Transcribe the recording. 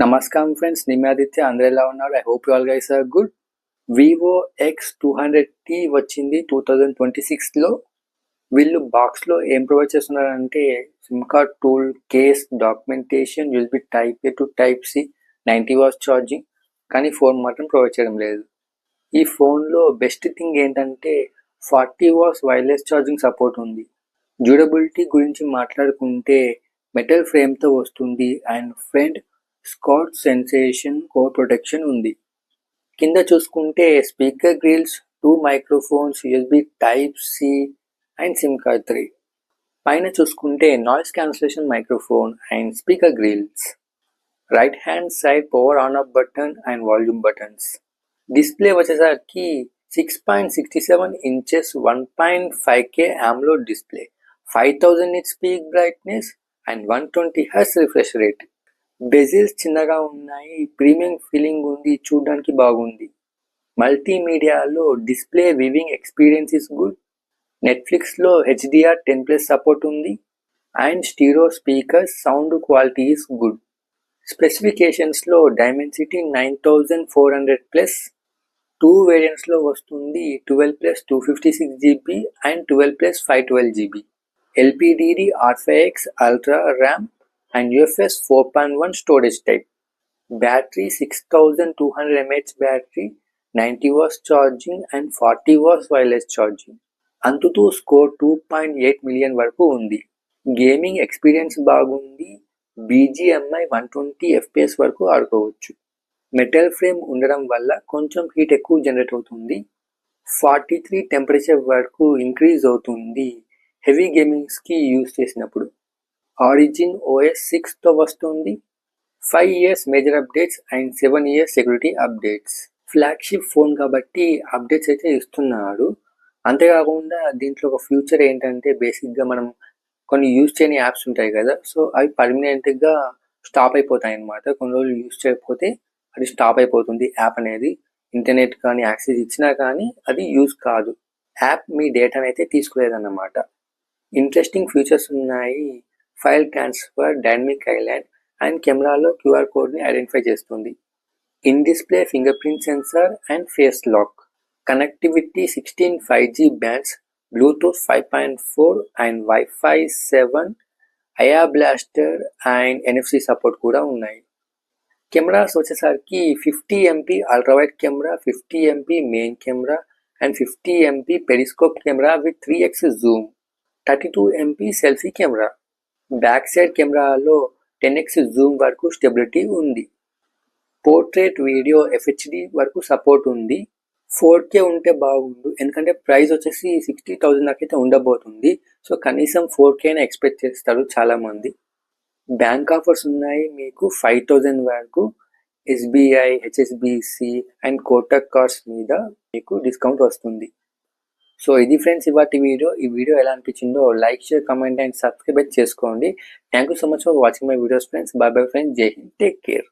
Namaskar friends, Nimaditya అందరూ ఎలా ఉన్నారు? I hope you all guys are good. Vivo X200T వచ్చింది 2026లో. వీళ్ళు బాక్స్లో ఏం ప్రొవైడ్ చేస్తున్నారంటే sim card tool, case, documentation, USB type A to type C, 90 watts charging, కానీ ఫోన్ మాత్రం ప్రొవైడ్ చేయడం లేదు. ఈ ఫోన్లో బెస్ట్ థింగ్ ఏంటంటే 40 వాట్స్ వైర్లెస్ ఛార్జింగ్ సపోర్ట్ ఉంది. డ్యూరబిలిటీ గురించి మాట్లాడుకుంటే మెటల్ ఫ్రేమ్తో వస్తుంది and front scotch sensation core protection ఉంది. కింద చూసుకుంటే speaker grills, 2 microphones, USB type C and sim card 3. పైన చూసుకుంటే noise cancellation microphone and speaker grills. Right hand side power on off button and volume buttons. Display వచ్చేసరికి 6.67 inches 1.5K AMOLED display, 5000 nits peak brightness and 120 Hz refresh rate. Bezels చిన్నగా ఉన్నాయి, premium feeling ఉంది, చూడడానికి బాగుంది. మల్టీమీడియాలో display viewing experience is good. నెట్ఫ్లిక్స్లో HDR10+ support ఉంది and stereo speakers sound quality is good. స్పెసిఫికేషన్స్లో డైమెన్సిటీ 9400+, 2 వేరియంట్స్లో వస్తుంది, 12+ 256GB and 12+ 512GB. LPDDR5X Ultra RAM and UFS 4.1 storage type. Battery 6200 mAh battery, 90 watts charging and 40 watts wireless charging. AnTuTu score 2.8 million వరకు ఉంది. Gaming experience బాగుంది, BGMI 120 FPS వరకు ఆడుకోవచ్చు. Metal frame ఉండడం వల్ల కొంచెం హీట్ ఎక్కువ జనరేట్ అవుతుంది. 43 టెంపరేచర్ వరకు ఇంక్రీజ్ అవుతుంది హెవీ గేమింగ్స్కి యూజ్ చేసినప్పుడు. ఆరిజిన్ OS 6తో వస్తుంది. 5 years major updates and 7 years security updates. Flagship phone కాబట్టి అప్డేట్స్ అయితే ఇస్తున్నాడు. అంతేకాకుండా దీంట్లో ఒక ఫ్యూచర్ ఏంటంటే బేసిక్గా మనం కొన్ని యూజ్ చేయని యాప్స్ ఉంటాయి కదా, సో అవి పర్మనెంట్గా స్టాప్ అయిపోతాయి అన్నమాట. కొన్ని రోజులు యూజ్ చేయకపోతే అది స్టాప్ అయిపోతుంది యాప్ అనేది. ఇంటర్నెట్ కానీ యాక్సెస్ ఇచ్చినా కానీ అది యూజ్ కాదు. యాప్ మీ డేటాని అయితే తీసుకోలేదన్నమాట. ఇంట్రెస్టింగ్ ఫీచర్స్ ఉన్నాయి. File transfer, dynamic island and కెమెరాలో QR కోడ్ని ఐడెంటిఫై చేస్తుంది. In display fingerprint sensor and face lock. Connectivity 16 5G bands, Bluetooth 5.4 and Wi-Fi 7, IR blaster and NFC support కూడా ఉన్నాయి. కెమెరాస్ వచ్చేసరికి 50 MP ultrawide camera, 50 MP main camera and 50 MP periscope camera with 3x zoom, 32 MP selfie camera. Back side కెమెరాలో 10x zoom వరకు stability ఉంది. Portrait video FHD వరకు support ఉంది. 4K ఉంటే బాగుండు, ఎందుకంటే ప్రైస్ వచ్చేసి 60,000 దాకైతే ఉండబోతుంది. సో కనీసం 4K ఎక్స్పెక్ట్ చేస్తారు చాలామంది. బ్యాంక్ ఆఫర్స్ ఉన్నాయి మీకు 5,000 వరకు. SBI, HSBC and Kotak cards మీద మీకు డిస్కౌంట్ వస్తుంది. సో ఇది ఫ్రెండ్స్ ఇవాటి వీడియో. ఈ వీడియో ఎలా అనిపించిందో like, share, comment and subscribe చేసుకోండి. Thank you so much for watching my videos friends. Bye bye friends. జై హింద్. Take care.